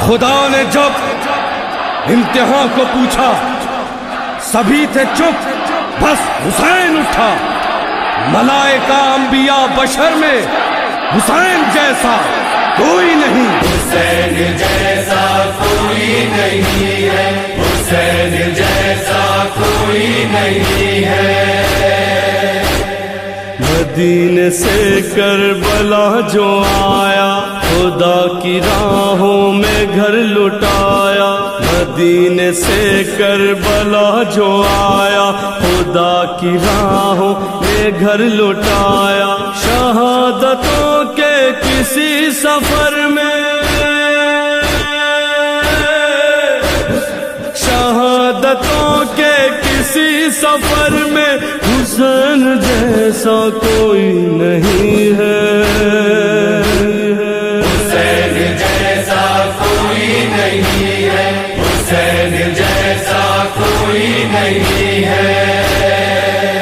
خدا نے جب امتحان کو پوچھا سبھی تھے چپ، بس حسین اٹھا۔ ملائکہ انبیاء بشر میں حسین جیسا کوئی نہیں، حسین جیسا کوئی نہیں ہے، حسین جیسا کوئی نہیں ہے۔ مدینے سے کربلا جو آیا، خدا کی راہوں میں گھر لٹایا۔ مدینے سے کربلا جو آیا، خدا کی راہوں میں گھر لٹایا۔ شہادتوں کے کسی سفر میں، شہادتوں کے کسی سفر میں حسین جیسا کوئی نہیں ہے، حسین جیسا کوئی نہیں ہے، حسین جیسا کوئی نہیں ہے۔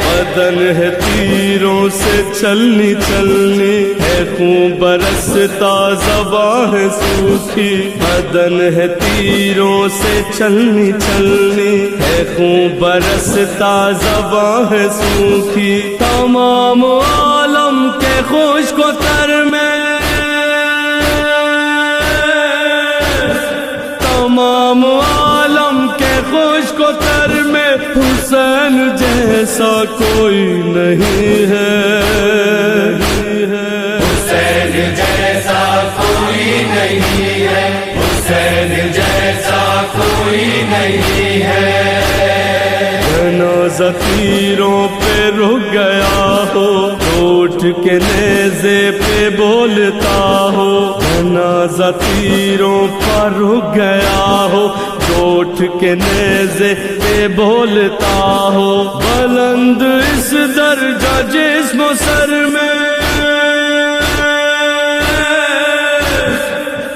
بدن ہے تیروں سے چلنی چلنی، ہے خون برستا زباں ہے سوکھی۔ بدن ہے تیروں سے چلنی چلنی، ہے خون برستا زباں ہے سوکھی۔ تمام عالم کے خشک و تر میں، تمام عالم کے خشک و تر میں حسین جیسا کوئی نہیں ہے، حسین جیسا کوئی نہیں ہے، حسین جیسا کوئی نہیں ہے۔ جنازہ تیروں پہ رک گیا ہو، اٹھ کے نیزے پہ بولتا ہو۔ جنازہ تیروں پر رک گیا ہو، اٹھ کے نیزے پہ بولتا ہو۔ بلند اس درجہ جسم و سر میں،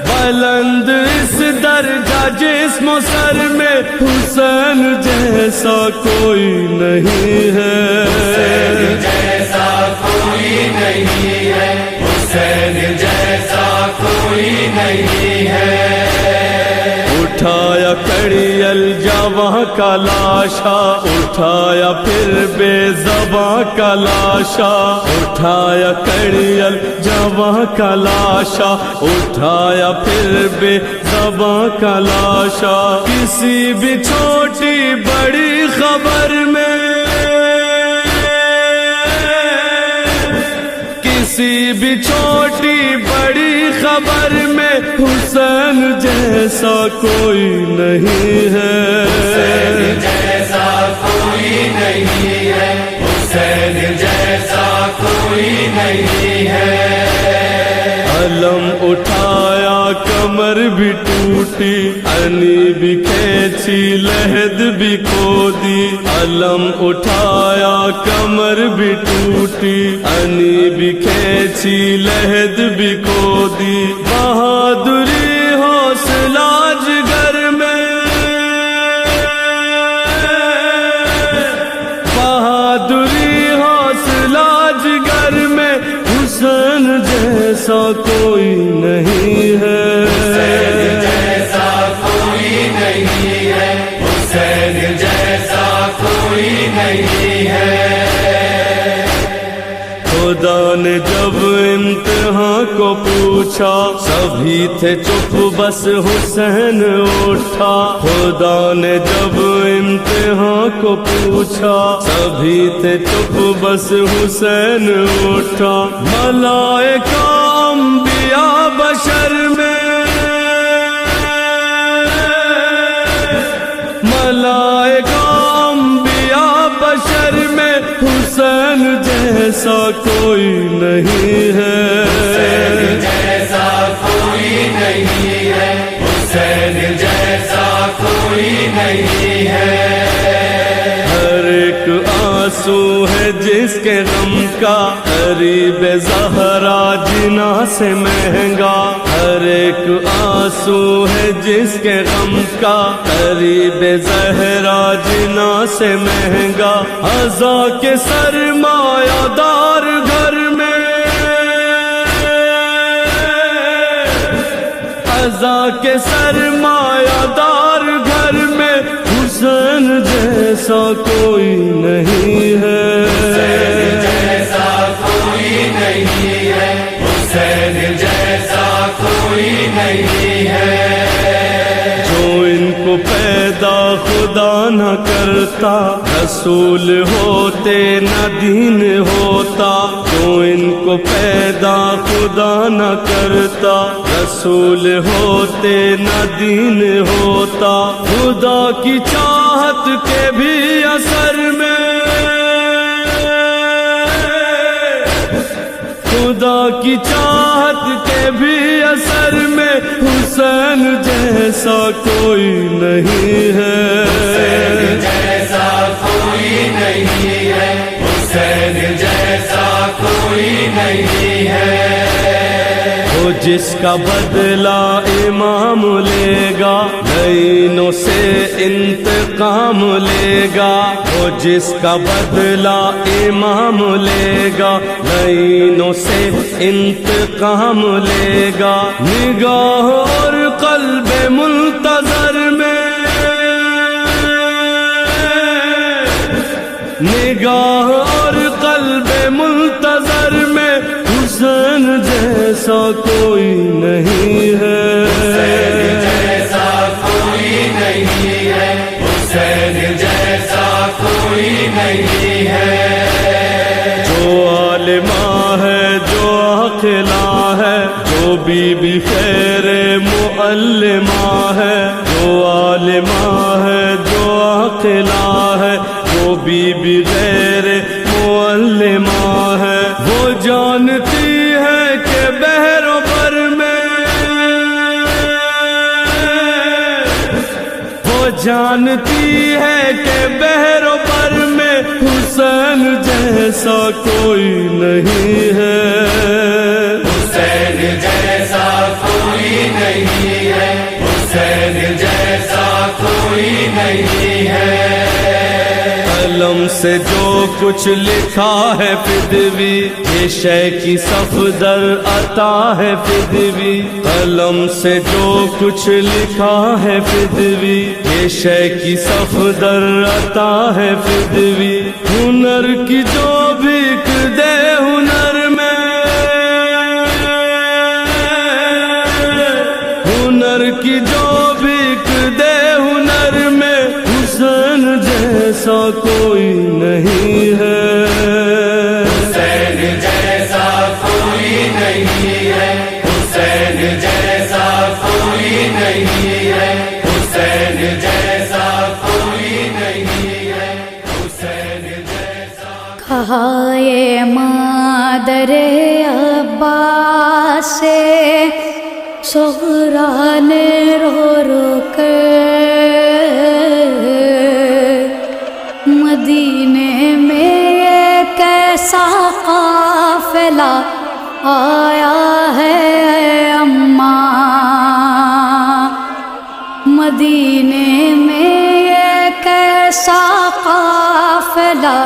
بلند اس درجہ جسم و سر میں حسین جیسا کوئی نہیں ہے، حسین جیسا کوئی نہیں ہے، حسین جیسا کوئی نہیں ہے۔ اٹھایا کڑی الجواں کا لاشا، اٹھایا پھر بے زباں کا لاشا۔ اٹھایا کڑی الجواں کا لاشا، اٹھایا پھر بے زباں کا لاشا۔ کسی بھی چھوٹی بڑی خبر میں، کسی بھی چھوٹی بڑی خبر میں حسین جیسا کوئی نہیں ہے، حسین جیسا کوئی نہیں ہے، حسین جیسا کوئی نہیں ہے۔ علم اٹھایا کمر بھی ٹوٹی، انی بھی کھینچی لحد بھی کھودی۔ علم اٹھایا کمر بھی ٹوٹی، انی بھی کھینچی لحد بھی کھودی۔ بہادری حوصلہ جگر میں، بہادری حوصلہ جگر میں حسین جیسا کوئی نہیں ہے، حسین جیسا کوئی نہیں ہے، حسین جیسا کوئی نہیں ہے۔ خدا نے جب امتحان کو پوچھا سبھی تھے چپ، بس حسین اٹھا۔ خدا نے جب امتحان کو پوچھا سبھی تھے چپ، بس حسین اٹھا۔ ملائکہ انبیاء بشر میں، ملائکہ انبیاء بشر میں حسین جیسا کوئی نہیں ہے، حسین جیسا کوئی نہیں ہے، حسین جیسا کوئی نہیں ہے۔ ہر ایک آنسو ہے جس کے غم کا، قریب زہرا جنا سے مہنگا۔ ہر ایک آنسو ہے جس کے غم کا، قریب زہرا جنا سے مہنگا۔ عزا کے سرمایہ دار گھر میں، رضا کے سرمایہ دار گھر میں حسین جیسا کوئی نہیں ہے، حسین جیسا کوئی نہیں ہے، حسین جیسا کوئی نہیں ہے۔ جو ان کو پیدا خدا نہ کرتا، رسول ہوتے نہ دین ہوتا۔ جو ان کو پیدا خدا نہ کرتا، رسول ہوتے نہ دین ہوتا۔ خدا کی چاہت کے بھی اثر میں، خدا کی چاہت کے بھی اثر میں حسین جیسا کوئی نہیں ہے، حسین جیسا کوئی نہیں ہے، حسین جیسا کوئی نہیں ہے۔ وہ جس کا بدلہ امام لے گا، لعینوں سے انتقام لے گا۔ وہ جس کا بدلہ امام لے گا، لعینوں سے انتقام لے گا۔ نگاہ اور قلب منتظر میں، نگاہ اور قلب منتظر میں حسین جیسا کوئی نہیں ہے، حسین جیسا کوئی نہیں ہے، حسین جیسا کوئی نہیں ہے۔ جو عالمہ ہے، جو عاقلہ ہے، جو بی بی خیر معلمہ ہے۔ جو عالمہ ہے، جو عاقلہ ہے، جو بی بی غیر معلمہ ہے۔ وہ جانتی ہے کہ بحر و بر میں، وہ جانتی ہے کہ بحر و بر میں حسین جیسا کوئی نہیں ہے، حسین جیسا کوئی نہیں ہے، حسین جیسا کوئی نہیں ہے۔ قلم سے جو کچھ لکھا ہے فدوی، یہ شے کی صفدر عطا ہے فدوی۔ قلم سے جو کچھ لکھا ہے فدوی، یہ شے کی صفدر عطا ہے فدوی۔ ہنر کی جو بھیک دے ہنر میں، ہنر کی جو بھیک دے ہنر میں حسین جیسا کوئی نہیں ہے، حسین جیسا کوئی نہیں ہے، حسین جیسا کوئی نہیں ہے، حسین جیسا کوئی نہیں ہے، حسین جیسا۔ کہا یہ مادر عباس سے صغرا نے رو رو کر، مدینے میں یہ کیسا قافلہ آیا ہے اماں، مدینے میں یہ کیسا قافلہ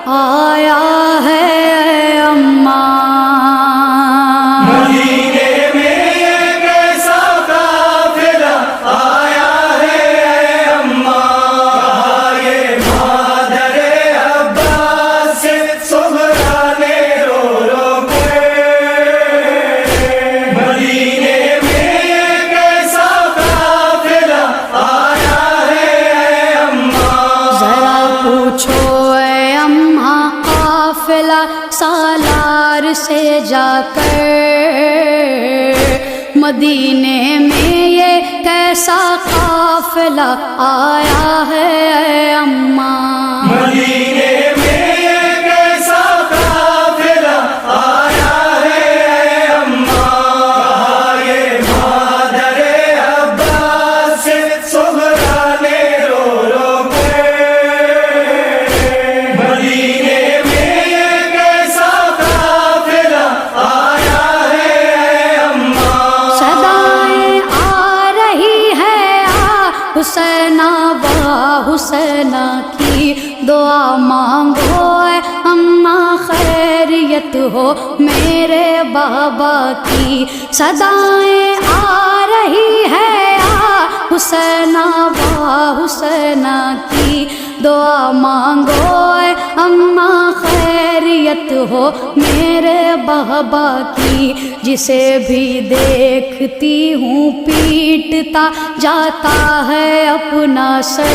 آیا ہے اماں، مدینے میں یہ کیسا قافلہ آیا ہے اماں، یہ مادر عباس سے صغرا نے رو رو کے، مدینے میں یہ کیسا قافلہ آیا ہے اماں۔ ذرا پوچھو اے اماں قافلہ سالار سے جا کر، مدینے میں یہ کیسا قافلہ آیا ہے اماں، مدینے میں یہ کیسا قافلہ آیا ہے اماں، یہ مادر عباس سے صغرا نے رو رو کے، مدینے میں یہ کیسا قافلہ آیا ہے اماں۔ صدائیں آ رہی ہے حسینہ حسینہ کی دعا مانگو اے اماں خیر خیریت ہو میرے بابا کی صدائیں آ رہی ہے حسینہ با حسینہ کی دعا مانگو اے اماں خیریت ہو میرے بابا کی جسے بھی دیکھتی ہوں پیٹتا جاتا ہے اپنا سر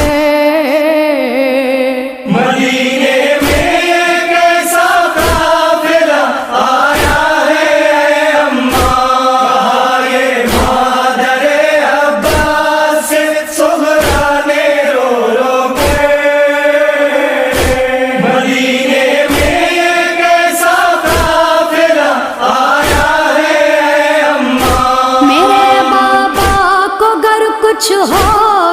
مدینے میں ایک ایسا قافلہ آیا ہے اے اماں یہ مادر عباس سے صغرا نے رو رو کے مدینے میں ایک ایسا قافلہ آیا ہے اے اماں میرے بابا کو گر کچھ ہو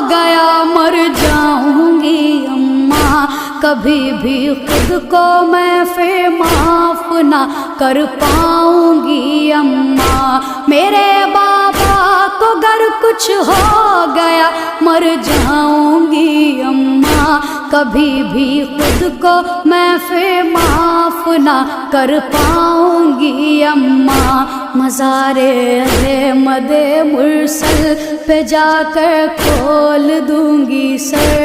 گیا مر جاؤں گی اماں کبھی بھی خود کو میں پھر معاف نہ کر پاؤں گی اماں میرے بابا کو گر کچھ ہو گیا مر جاؤں گی اماں کبھی بھی خود کو میں پھر معاف نہ کر پاؤں گی اماں مزار احمد مرسل پہ جا کر کھول دوں گی سر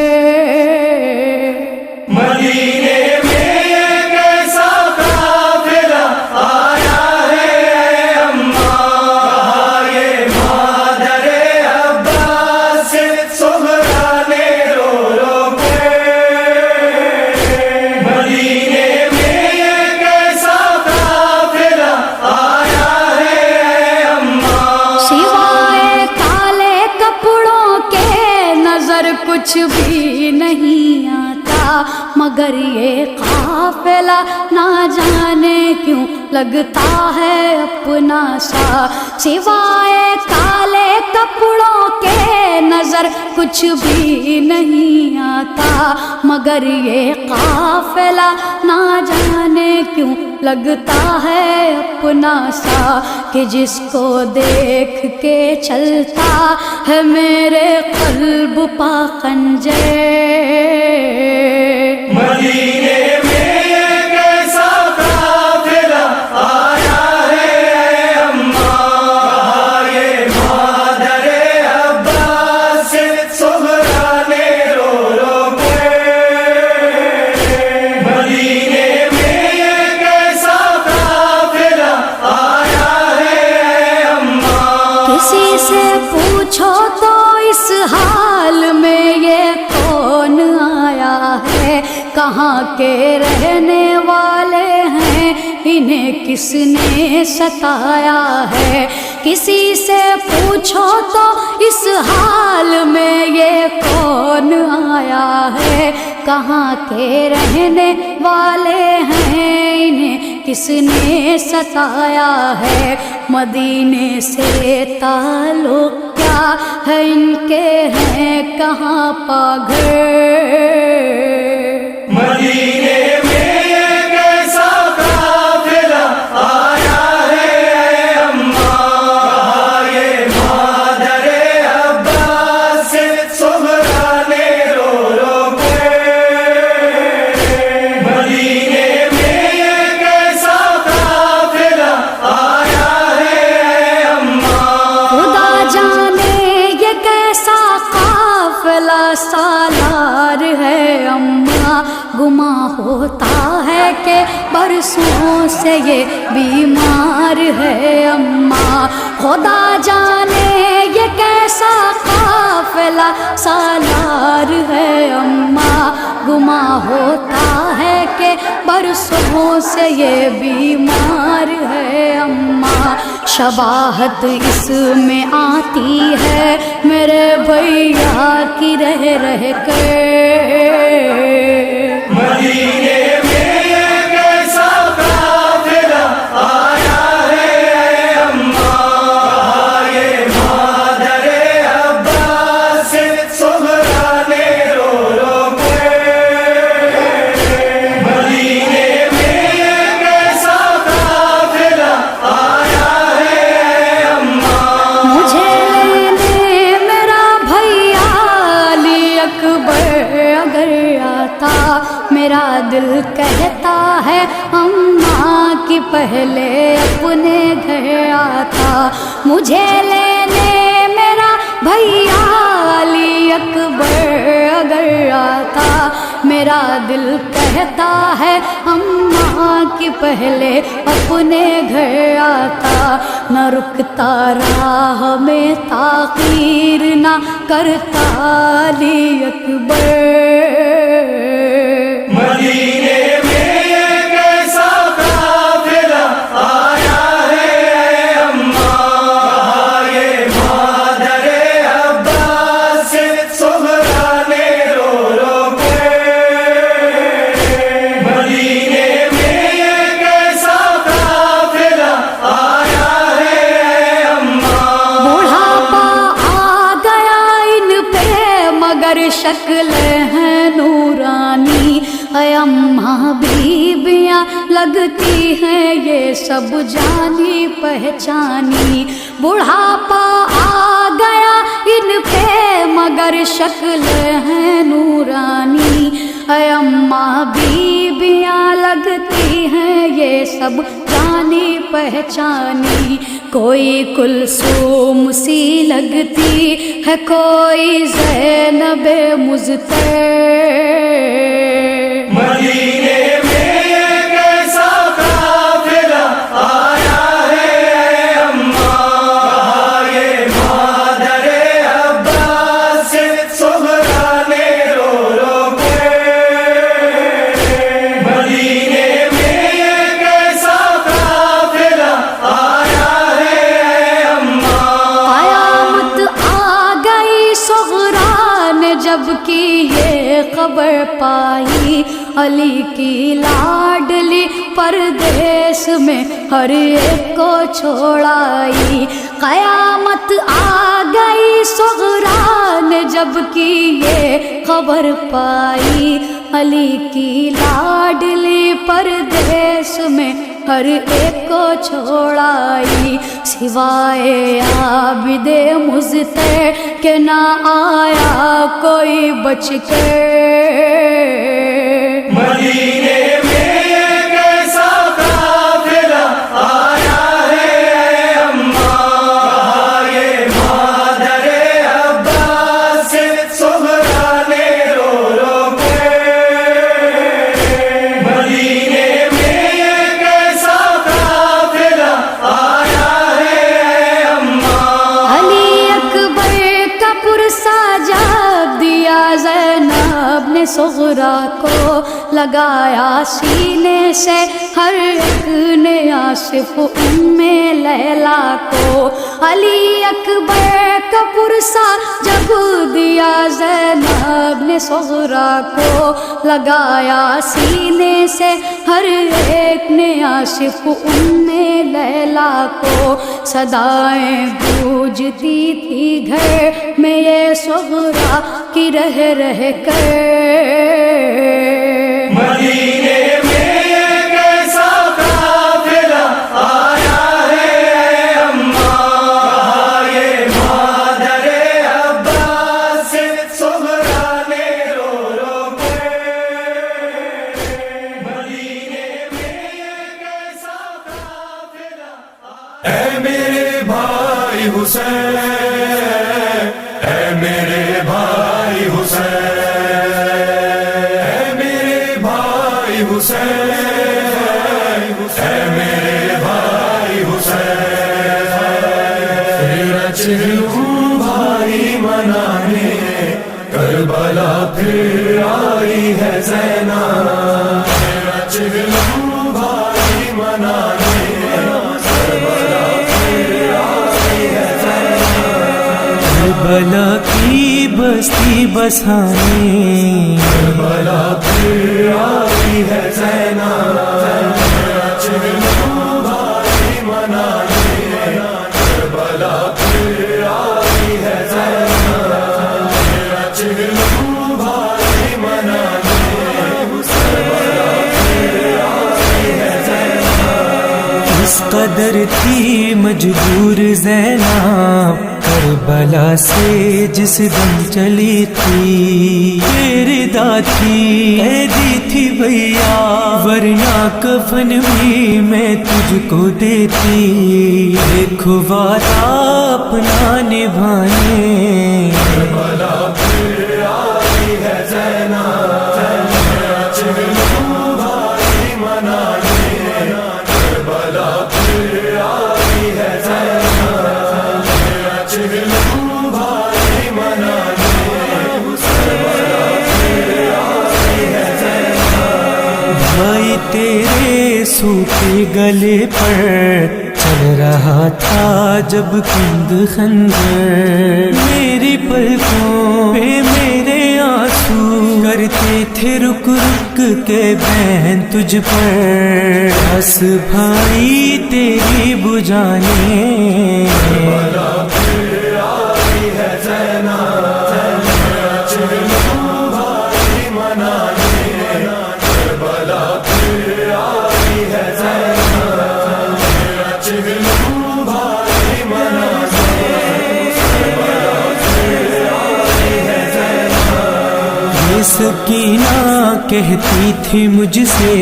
مدینے میں ایک ایسا قافلہ آیا ہے اے اماں یہ مادر عباس سے صغرا نے رو رو کے مدینے میں ایک ایسا قافلہ آیا ہے اے اماں سوائے کالے کپڑوں کے نظر کچھ بھی نہیں آتا مگر یہ قافلہ نہ جانے کیوں لگتا ہے اپنا سا سوائے کالے کپڑوں کے نظر کچھ بھی نہیں آتا مگر یہ قافلہ نہ جانے کیوں لگتا ہے اپنا سا کہ جس کو دیکھ کے چلتا ہے میرے قلب پا خنجر مدینے میں ایک ایسا قافلہ آیا ہے اے اماں یہ مادر عباس سے صغرا نے رو رو کے مدینے میں ایک ایسا قافلہ آیا ہے اے اماں کسی سے پوچھو تو اس حال میں یہ کون آیا ہے کہاں کے رہنے والے ہیں انہیں کس نے ستایا ہے کسی سے پوچھو تو اس حال میں یہ کون آیا ہے کہاں کے رہنے والے ہیں انہیں کس نے ستایا ہے مدینے سے تعلق کیا ہے ان کے ہیں کہاں پاگھر مدینے میں ایک ایسا قافلہ آیا ہے اے اماں یہ مادر عباس سے صغرا نے رو رو کے مدینے میں ایک ایسا قافلہ آیا ہے اے اماں خدا جانے یہ کیسا قافلہ سالار ہے اماں گماں ہوتا ہے کہ برسوں سے یہ بیمار ہے اماں خدا جانے یہ کیسا قافلہ سالار ہے اماں گماں ہوتا ہے کہ برسوں سے یہ بیمار ہے اماں شباہت اس میں آتی ہے میرے بھیا کی رہ رہ کر مدینے میں ایک ایسا قافلہ آیا ہے اے اماں یہ مادر عباس سے صغرا نے رو رو کے مدینے میں ایک ایسا قافلہ آیا ہے اے اماں مجھے لینے میرا بھیا علی اکبر اگر آتا میرا دل کہتا ہے اماں کی پہلے اپنے گھر آتا، مجھے لینے میرا بھیا علی اکبر اگر آتا، میرا دل کہتا ہے اماں کی پہلے اپنے گھر آتا، نہ رکتا راہ میں تاخیر نہ کرتا علی اکبر۔ مدینے میں ایک ایسا قافلہ آیا ہے اے اماں، یہ مادر عباس سے صغرا نے رو رو کے۔ مدینے میں ایک ایسا قافلہ آیا ہے اے اماں، بڑھاپا آ گیا ان پہ مگر شکل ہے نورانی، اے اماں بیبیاں لگتی ہیں یہ سب جانی پہچانی، بڑھاپا آ گیا ان پہ مگر شکل ہے نورانی، اے اماں بیبیاں لگتی ہیں یہ سب جانی پہچانی، کوئی کلثوم سی لگتی ہے کوئی زینب مضطر۔ مدینے میں ایک ایسا قافلہ آیا ہے اے اماں، یہ مادر عباس سے صغرا نے رو رو کے۔ مدینے میں ایک ایسا قافلہ آیا ہے اے اماں، قیامت آ گئی صغرا نے جب کی یہ خبر پائی، علی کی لاڈلی پردیس میں ہر ایک کو چھوڑائی، قیامت آ گئی صغرا نے جب کی یہ خبر پائی، علی کی لاڈلی پردیس میں ہر ایک کو چھوڑائی، سوائے عابد مضطر کہ نہ آیا کوئی بچ کر۔ مدینے میں ایک ایسا قافلہ آیا ہے اے اماں، یہ مادر عباس سے صغرا نے رو رو کے۔ مدینے میں ایک ایسا قافلہ آیا ہے اے اماں، علی اکبر کا پرسا جاب دیا زینب نے صغرا کو لگایا سینے سے، ہر ایک نے آصف ام لیلا کو، علی اکبر کا پرسا جب دیا زینب نے صغرا کو لگایا سینے سے، ہر ایک نے آصف ام لیلا کو، صدائیں گونجتی تھی گھر میں یہ صغرا کی رہ رہ کر۔ مدینے میں ایک ایسا قافلہ آیا ہے اے اماں، یہ مادر عباس سے صغرا نے رو رو کے۔ مدینے میں ایک ایسا قافلہ اے میرے بھائی حسین، اے میرے بھائی حسین، حسین، اے میرے بھائی حسین، چلوں بھائی منانے کربلا پھر آئی ہے زینب، چلوں بھائی منانے کربلا پھر آئی ہے زینب، کربلا کی بستی بسانے کربلا پھر آئی ہے زینب، چلوں بھائی منانے کربلا پھر آئی ہے زینب، چلوں بھائی منانے کربلا پھر آئی ہے زینب، اس قدر تھی مجبور زینب کربلا سے جس دم چلی تھی، ردا تھی قیدی تھی بھیا ورنہ کفن بھی میں تجھ کو دیتی، ایک وعدہ اپنا نبھانے۔ کربلا پھر آئی ہے زینب، چلو بھائی منانے، کربلا پھر آئی ہے زینب، چلو بھائی منانے، کربلا پھر آئی ہے زینب۔ بھائی تیرے سوکھے گلے پر چل رہا تھا جب کند خنجر، میری پلکوں پہ میرے آنسو کرتے تھے رک رک کے بہن تجھ پر، بس بھائی تیری بجھانے۔ کربلا پھر آئی ہے زینب، چلو بھائی منانے، کربلا پھر آئی ہے زینب، چلو بھائی منانے، کربلا پھر آئی ہے زینب۔ یہ سکینہ کہتی تھی مجھ سے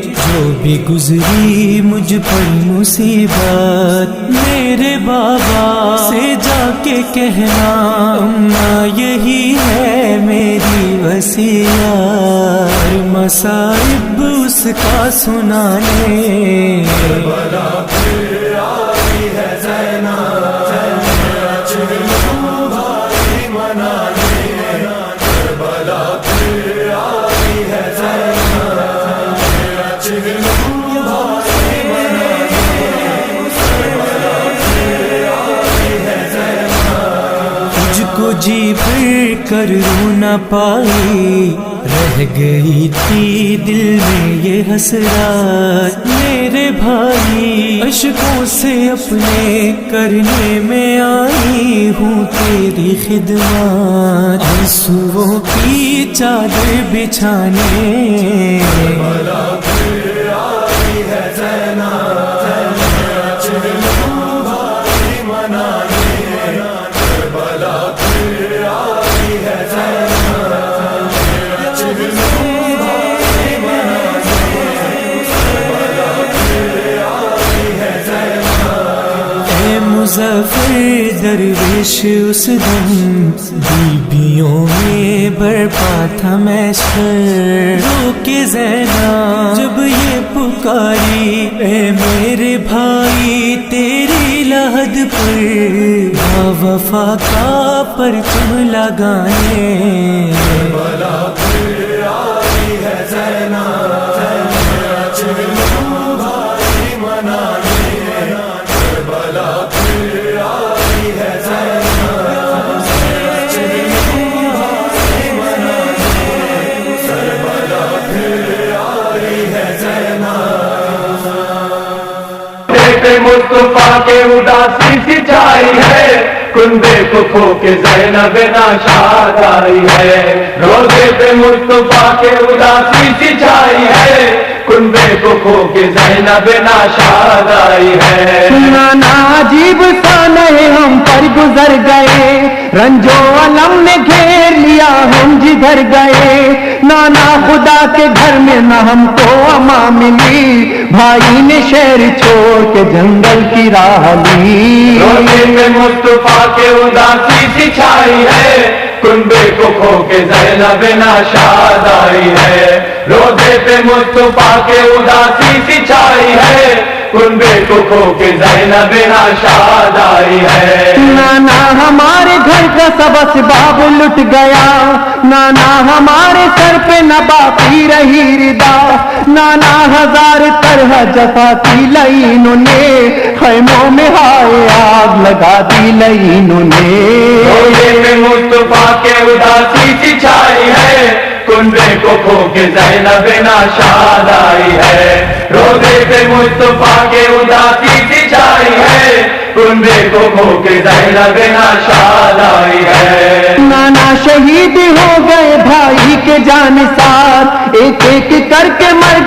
جو بھی گزری مجھ پر مصیبت، میرے بابا سے جا کے کہنا اماں یہی ہے میری وصیت، مصائب اس کا سنانے۔ کربلا پھر آئی ہے زینب، چلو بھائی منانے، کربلا پھر آئی ہے زینب، چلو بھائی منانے، کربلا پھر آئی ہے زینب۔ تجھ کو جی بھر کر رو نہ پائی، رہ گئی تھی دل میں یہ حسرت، میرے بھائی اشکوں سے اپنے کرنے میں آئی ہوں تیری خدمت، آنسوؤں کی چادر بچھانے۔ کربلا پھر آئی ہے زینب، چلو بھائی منانے، کربلا پھر آئی ہے زینب، چلو بھائی منانے، کربلا پھر آئی ہے زینب۔ اے مظفر درویش اس دم بیبیوں میں برپا تھا محشر، رو کے زینب جب یہ پکاری اے میرے بھائی تیری لحد پر با وفا کا پرچم لگانے۔ کربلا پھر آئی ہے زینب، چلو بھائی منانے، کربلا پھر آئی ہے زینب، چلو بھائی منانے، کربلا پھر آئی ہے زینب۔ پہ مصطفیٰ کے اداسی سی چھائی ہے، کنبے کو کھو کے زینب ناشاد آئی ہے، روزے پہ مصطفیٰ کے اداسی سی چھائی ہے، کنبے کو کھو کے زینب ناشاد آئی ہے۔ نانا عجیب سا نہیں ہم پر گزر گئے، رنجو علم نے گھیر لیا ہم جدھر گئے، نانا خدا کے گھر میں نہ ہم کو اماں ملی، بھائی نے شہر چھوڑ کے جنگل کی راہ لی۔ روزے پہ مصطفیٰ کے اداسی سی چھائی ہے، کنبے کو کھو کے زینب ناشاد آئی ہے، روزے پہ مصطفیٰ کے اداسی سی چھائی ہے، کنبے کو کھو کے زینب ناشاد آئی ہے۔ نانا ہمارے گھر کا سب اسباب لٹ گیا، نانا ہمارے سر پہ نہ باقی رہی ردا، نانا ہزار طرح جفا کی لئی انہوں نے، خیموں میں ہائے آگ لگا دی لئی انہوں نے۔ روزے پہ مصطفیٰ کے اداسی سی چھائی ہے، کنبے کو کھو کے زینب ناشاد آئی ہے، روزے پہ مصطفیٰ کے اداسی سی چھائی ہے، کنبے کو کھو کے زینب ناشاد آئی ہے۔ نانا شہید ہو گئے بھائی کے جانثار، ایک ایک کر کے مر